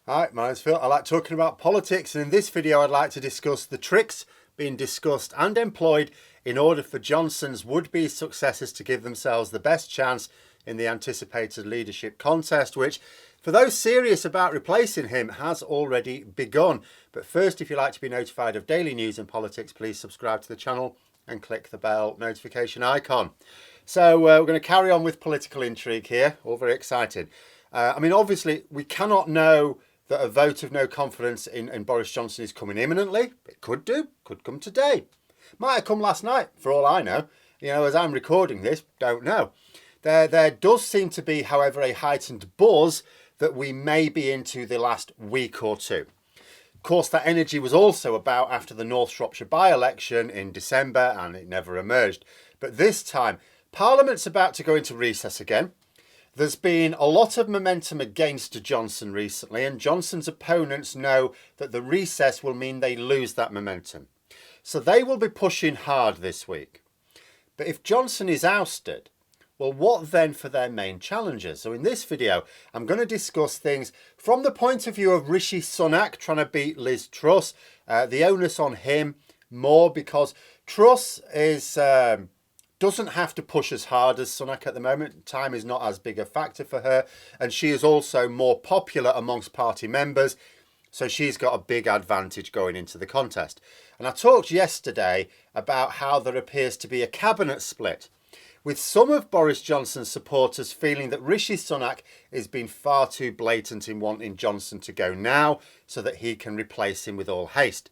Hi, my name's Phil. I like talking about politics, and in this video I'd like to discuss the tricks being discussed and employed in order for Johnson's would-be successors to give themselves the best chance in the anticipated leadership contest, which, for those serious about replacing him, has already begun. But first, if you'd like to be notified of daily news and politics, please subscribe to the channel and click the bell notification icon. So we're going to carry on with political intrigue here, all very excited. Obviously, we cannot know that a vote of no confidence in Boris Johnson is coming imminently. It could do, could come today. Might have come last night, for all I know. As I'm recording this, don't know. There does seem to be, however, a heightened buzz that we may be into the last week or two. Of course, that energy was also about after the North Shropshire by-election in December, and it never emerged. But this time, Parliament's about to go into recess again. There's been a lot of momentum against Johnson recently, and Johnson's opponents know that the recess will mean they lose that momentum. So they will be pushing hard this week. But if Johnson is ousted, well, what then for their main challengers? So in this video, I'm going to discuss things from the point of view of Rishi Sunak trying to beat Liz Truss. The onus on him more because Truss is doesn't have to push as hard as Sunak at the moment. Time is not as big a factor for her. And she is also more popular amongst party members. So she's got a big advantage going into the contest. And I talked yesterday about how there appears to be a cabinet split, with some of Boris Johnson's supporters feeling that Rishi Sunak is being far too blatant in wanting Johnson to go now so that he can replace him with all haste.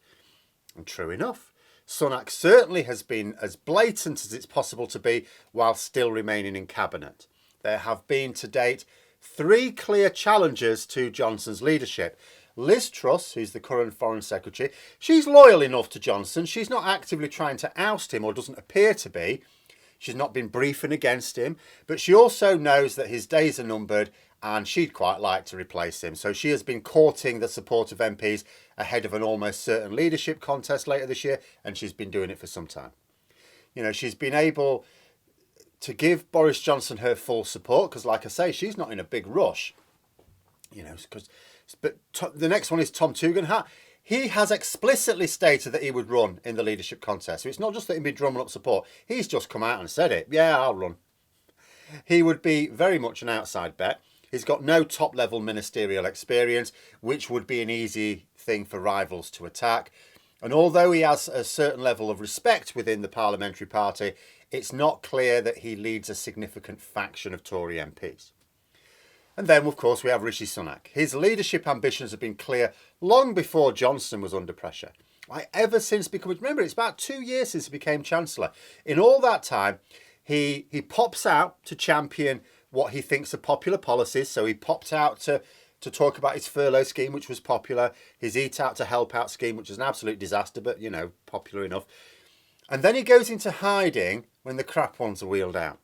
And true enough, Sunak certainly has been as blatant as it's possible to be while still remaining in cabinet. There have been to date 3 clear challengers to Johnson's leadership. Liz Truss, who's the current Foreign Secretary, she's loyal enough to Johnson. She's not actively trying to oust him, or doesn't appear to be. She's not been briefing against him, but she also knows that his days are numbered and she'd quite like to replace him. So she has been courting the support of MPs ahead of an almost certain leadership contest later this year, and she's been doing it for some time. She's been able to give Boris Johnson her full support because, like I say, she's not in a big rush. But the next one is Tom Tugendhat. He has explicitly stated that he would run in the leadership contest. So it's not just that he'd been drumming up support. He's just come out and said it. Yeah, I'll run. He would be very much an outside bet. He's got no top-level ministerial experience, which would be an easy thing for rivals to attack. And although he has a certain level of respect within the parliamentary party, it's not clear that he leads a significant faction of Tory MPs. And then, of course, we have Rishi Sunak. His leadership ambitions have been clear long before Johnson was under pressure. Ever since becoming, remember, it's about 2 years since he became Chancellor. In all that time, he pops out to champion what he thinks are popular policies. So he popped out to talk about his furlough scheme, which was popular, his Eat Out to Help Out scheme, which is an absolute disaster, but, popular enough. And then he goes into hiding when the crap ones are wheeled out.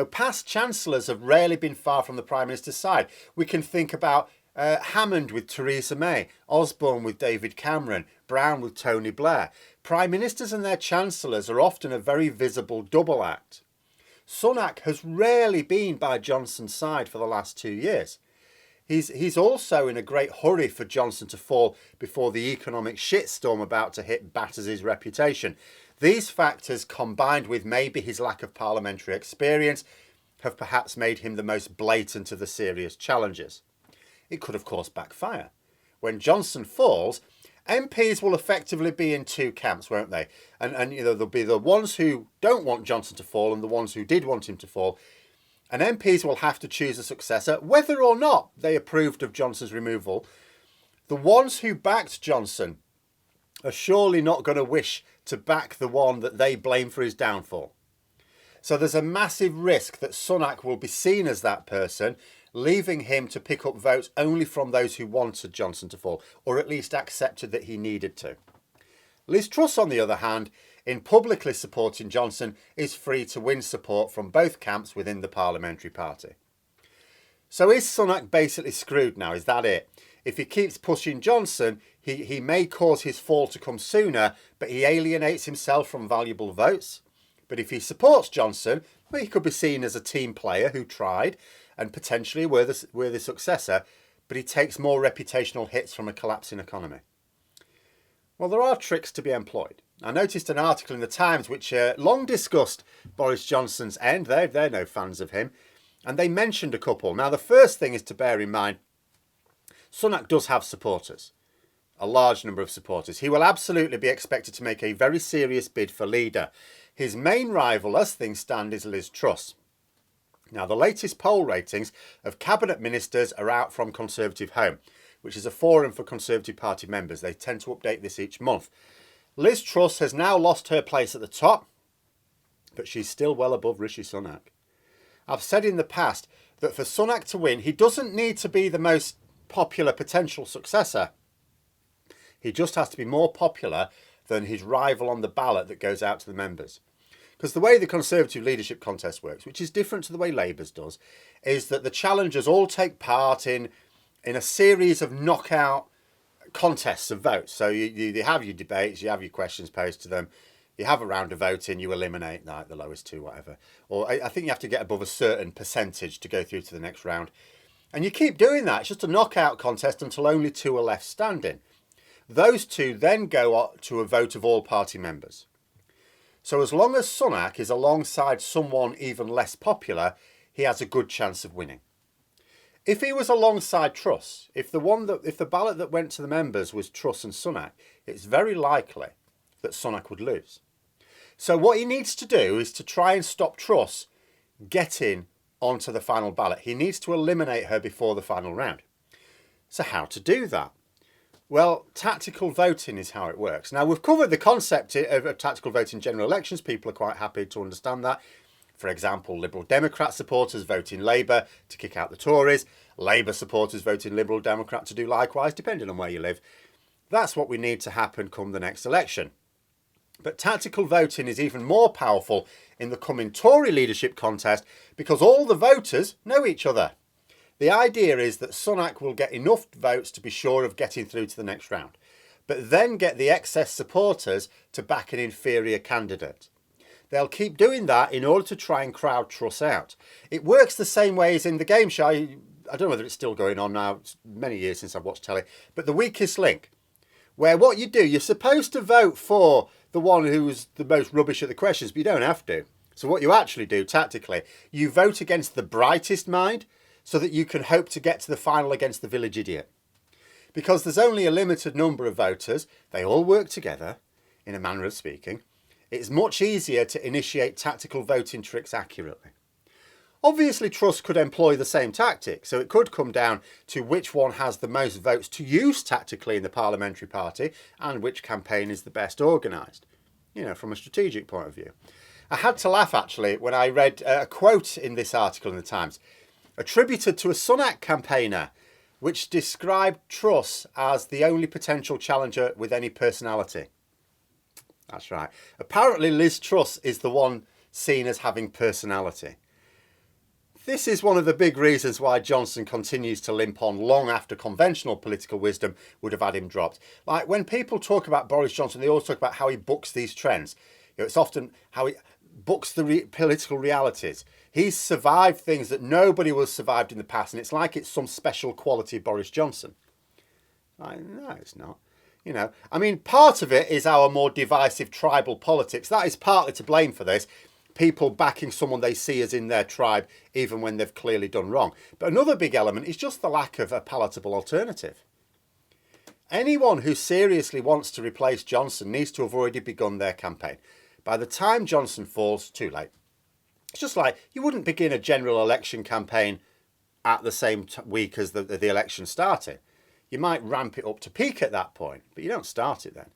Past chancellors have rarely been far from the Prime Minister's side. We can think about Hammond with Theresa May, Osborne with David Cameron, Brown with Tony Blair. Prime Ministers and their chancellors are often a very visible double act. Sunak has rarely been by Johnson's side for the last 2 years. He's also in a great hurry for Johnson to fall before the economic shitstorm about to hit batters his reputation. These factors, combined with maybe his lack of parliamentary experience, have perhaps made him the most blatant of the serious challengers. It could, of course, backfire. When Johnson falls, MPs will effectively be in 2 camps, won't they? And there'll be the ones who don't want Johnson to fall and the ones who did want him to fall. And MPs will have to choose a successor, whether or not they approved of Johnson's removal. The ones who backed Johnson are surely not going to wish to back the one that they blame for his downfall. So there's a massive risk that Sunak will be seen as that person, leaving him to pick up votes only from those who wanted Johnson to fall, or at least accepted that he needed to. Liz Truss, on the other hand, in publicly supporting Johnson, is free to win support from both camps within the parliamentary party. So is Sunak basically screwed now? Is that it? If he keeps pushing Johnson, he may cause his fall to come sooner, but he alienates himself from valuable votes. But if he supports Johnson, well, he could be seen as a team player who tried and potentially were the successor. but he takes more reputational hits from a collapsing economy? Well, there are tricks to be employed. I noticed an article in the Times which long discussed Boris Johnson's end. They're no fans of him. And they mentioned a couple. Now, the first thing is to bear in mind, Sunak does have supporters, a large number of supporters. He will absolutely be expected to make a very serious bid for leader. His main rival, as things stand, is Liz Truss. Now, the latest poll ratings of cabinet ministers are out from Conservative Home, which is a forum for Conservative Party members. They tend to update this each month. Liz Truss has now lost her place at the top, but she's still well above Rishi Sunak. I've said in the past that for Sunak to win, he doesn't need to be the most popular potential successor. He just has to be more popular than his rival on the ballot that goes out to the members. Because the way the Conservative leadership contest works, which is different to the way Labour's does, is that the challengers all take part in a series of knockout contests of votes. So you have your debates, you have your questions posed to them, you have a round of voting, you eliminate the lowest two, whatever. Or I think you have to get above a certain percentage to go through to the next round. And you keep doing that. It's just a knockout contest until only two are left standing. Those two then go to a vote of all party members. So as long as Sunak is alongside someone even less popular, he has a good chance of winning. If he was alongside Truss, if the ballot that went to the members was Truss and Sunak, it's very likely that Sunak would lose. So what he needs to do is to try and stop Truss getting onto the final ballot. He needs to eliminate her before the final round. So how to do that? Well, tactical voting is how it works. Now, we've covered the concept of tactical voting in general elections. People are quite happy to understand that. For example, Liberal Democrat supporters voting Labour to kick out the Tories. Labour supporters voting Liberal Democrat to do likewise, depending on where you live. That's what we need to happen come the next election. But tactical voting is even more powerful in the coming Tory leadership contest because all the voters know each other. The idea is that Sunak will get enough votes to be sure of getting through to the next round, but then get the excess supporters to back an inferior candidate. They'll keep doing that in order to try and crowd Truss out. It works the same way as in the game show. I don't know whether it's still going on now. It's many years since I've watched telly. But the weakest link, where what you do, you're supposed to vote for the one who's the most rubbish at the questions, but you don't have to. So what you actually do tactically, you vote against the brightest mind so that you can hope to get to the final against the village idiot. Because there's only a limited number of voters, they all work together, in a manner of speaking. It's much easier to initiate tactical voting tricks accurately. Obviously, Truss could employ the same tactic, so it could come down to which one has the most votes to use tactically in the parliamentary party and which campaign is the best organised, from a strategic point of view. I had to laugh, actually, when I read a quote in this article in the Times, attributed to a Sunak campaigner, which described Truss as the only potential challenger with any personality. That's right. Apparently, Liz Truss is the one seen as having personality. This is one of the big reasons why Johnson continues to limp on long after conventional political wisdom would have had him dropped. Like when people talk about Boris Johnson, they always talk about how he books these trends. It's often how he books the political realities. He's survived things that nobody was survived in the past, and it's like it's some special quality of Boris Johnson. No, it's not. Part of it is our more divisive tribal politics. That is partly to blame for this. People backing someone they see as in their tribe, even when they've clearly done wrong. But another big element is just the lack of a palatable alternative. Anyone who seriously wants to replace Johnson needs to have already begun their campaign. By the time Johnson falls, too late. It's just like you wouldn't begin a general election campaign at the same week as the election started. You might ramp it up to peak at that point, but you don't start it then.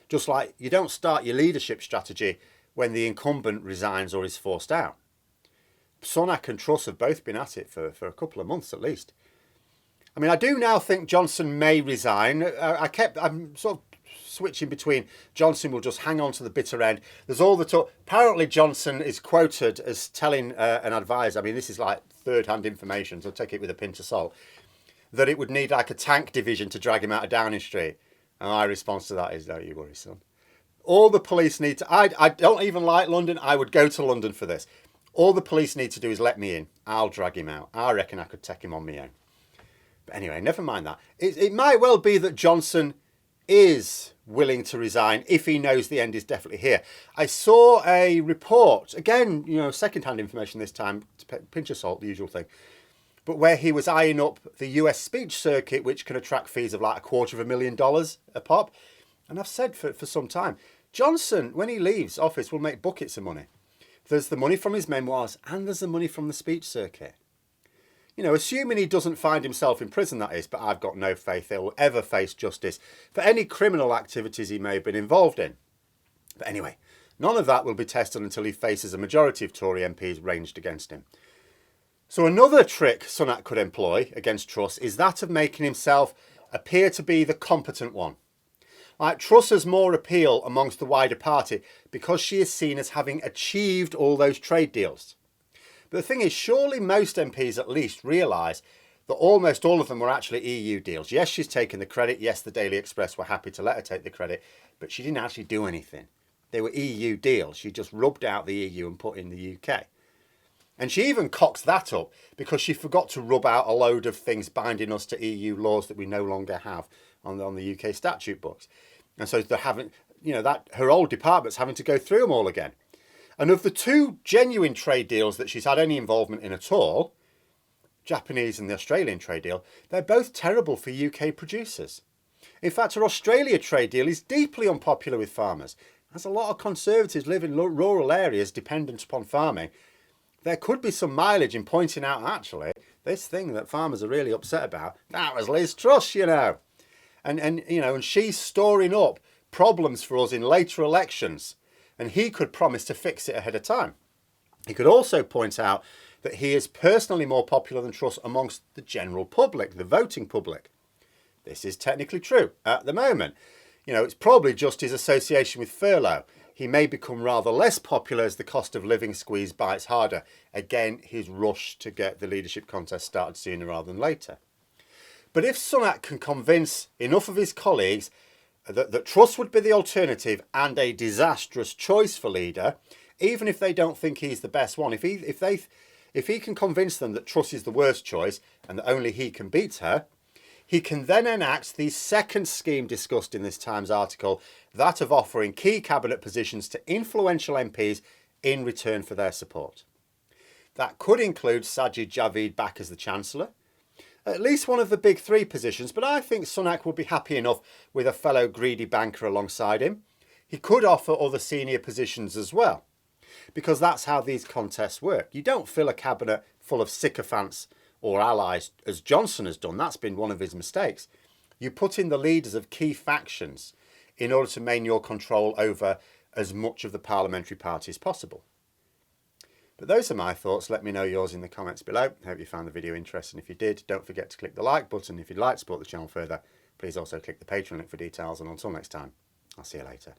Just like you don't start your leadership strategy when the incumbent resigns or is forced out. Sunak and Truss have both been at it for a couple of months at least. I do now think Johnson may resign. I'm sort of switching between Johnson will just hang on to the bitter end. There's all the talk. Apparently Johnson is quoted as telling an advisor, this is like third-hand information, so take it with a pinch of salt, that it would need like a tank division to drag him out of Downing Street. And my response to that is, don't you worry, son. All the police need to... I don't even like London. I would go to London for this. All the police need to do is let me in. I'll drag him out. I reckon I could take him on my own. But anyway, never mind that. It might well be that Johnson is willing to resign if he knows the end is definitely here. I saw a report, again, second-hand information this time, pinch of salt, the usual thing, but where he was eyeing up the US speech circuit, which can attract fees of like $250,000 a pop. And I've said for some time, Johnson, when he leaves office, will make buckets of money. There's the money from his memoirs and there's the money from the speech circuit. Assuming he doesn't find himself in prison, that is, but I've got no faith he'll ever face justice for any criminal activities he may have been involved in. But anyway, none of that will be tested until he faces a majority of Tory MPs ranged against him. So another trick Sunak could employ against Truss is that of making himself appear to be the competent one. Like, Truss has more appeal amongst the wider party because she is seen as having achieved all those trade deals. But the thing is, surely most MPs at least realise that almost all of them were actually EU deals. Yes, she's taken the credit. Yes, the Daily Express were happy to let her take the credit, but she didn't actually do anything. They were EU deals. She just rubbed out the EU and put in the UK. And she even cocks that up because she forgot to rub out a load of things binding us to EU laws that we no longer have on the UK statute books. And so they're having, that her old department's having to go through them all again. And of the two genuine trade deals that she's had any involvement in at all, Japanese and the Australian trade deal, they're both terrible for UK producers. In fact, her Australia trade deal is deeply unpopular with farmers. As a lot of Conservatives live in rural areas dependent upon farming, there could be some mileage in pointing out, actually, this thing that farmers are really upset about, that was Liz Truss, And she's storing up problems for us in later elections. And he could promise to fix it ahead of time. He could also point out that he is personally more popular than Truss amongst the general public, the voting public. This is technically true at the moment. It's probably just his association with furlough. He may become rather less popular as the cost of living squeeze bites harder. Again, his rush to get the leadership contest started sooner rather than later. But if Sunak can convince enough of his colleagues that Truss would be the alternative and a disastrous choice for leader, even if they don't think he's the best one, if he can convince them that Truss is the worst choice and that only he can beat her, he can then enact the second scheme discussed in this Times article, that of offering key cabinet positions to influential MPs in return for their support. That could include Sajid Javid back as the Chancellor, at least one of the big three positions, but I think Sunak would be happy enough with a fellow greedy banker alongside him. He could offer other senior positions as well, because that's how these contests work. You don't fill a cabinet full of sycophants or allies, as Johnson has done. That's been one of his mistakes. You put in the leaders of key factions in order to maintain your control over as much of the parliamentary party as possible. But those are my thoughts. Let me know yours in the comments below. I hope you found the video interesting. If you did, don't forget to click the like button. If you'd like to support the channel further, please also click the Patreon link for details. And until next time, I'll see you later.